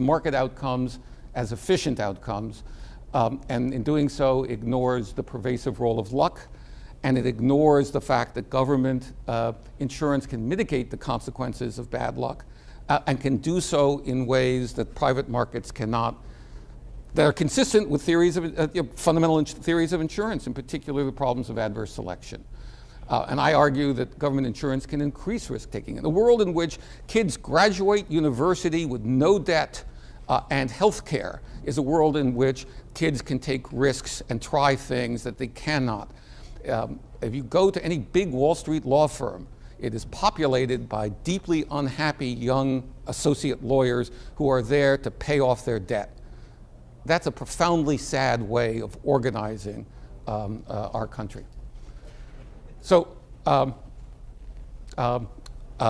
market outcomes as efficient outcomes, and in doing so ignores the pervasive role of luck, and it ignores the fact that government insurance can mitigate the consequences of bad luck, and can do so in ways that private markets cannot, that are consistent with theories of, fundamental theories of insurance, in particular the problems of adverse selection. And I argue that government insurance can increase risk-taking. In a world in which kids graduate university with no debt and health care is a world in which kids can take risks and try things that they cannot. If you go to any big Wall Street law firm, it is populated by deeply unhappy young associate lawyers who are there to pay off their debt. That's a profoundly sad way of organizing our country. So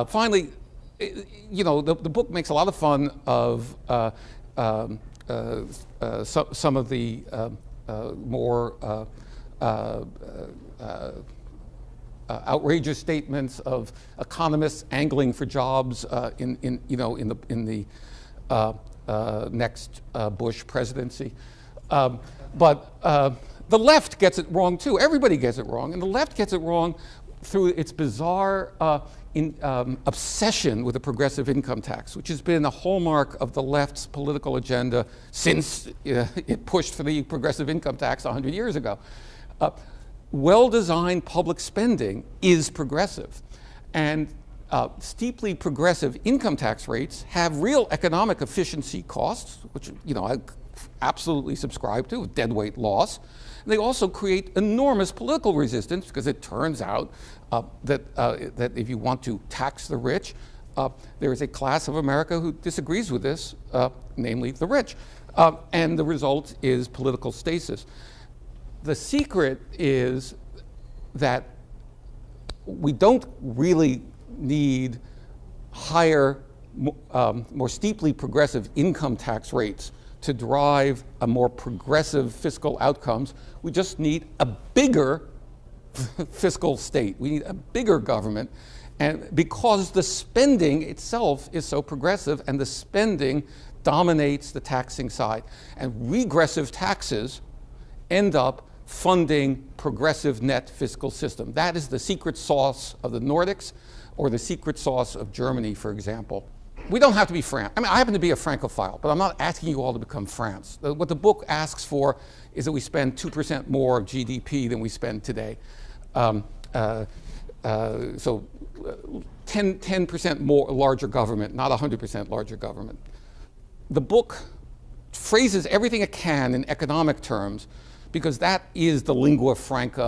finally, the book makes a lot of fun of some of the more outrageous statements of economists angling for jobs in the next Bush presidency, but the left gets it wrong too. Everybody gets it wrong, and the left gets it wrong through its bizarre obsession with a progressive income tax, which has been a hallmark of the left's political agenda since it pushed for the progressive income tax 100 years ago. Well-designed public spending is progressive, and steeply progressive income tax rates have real economic efficiency costs, which I absolutely subscribe to, with deadweight loss. They also create enormous political resistance, because it turns out that if you want to tax the rich, there is a class of America who disagrees with this, namely the rich. And the result is political stasis. The secret is that we don't really need higher, more steeply progressive income tax rates to drive a more progressive fiscal outcomes. We just need a bigger fiscal state. We need a bigger government, and because the spending itself is so progressive and the spending dominates the taxing side, and regressive taxes end up funding progressive net fiscal system. That is the secret sauce of the Nordics, or the secret sauce of Germany, for example. We don't have to be France. I mean, I happen to be a Francophile, but I'm not asking you all to become France. What the book asks for is that we spend 2% more of GDP than we spend today. So 10% more larger government, not 100% larger government. The book phrases everything it can in economic terms, because that is the lingua franca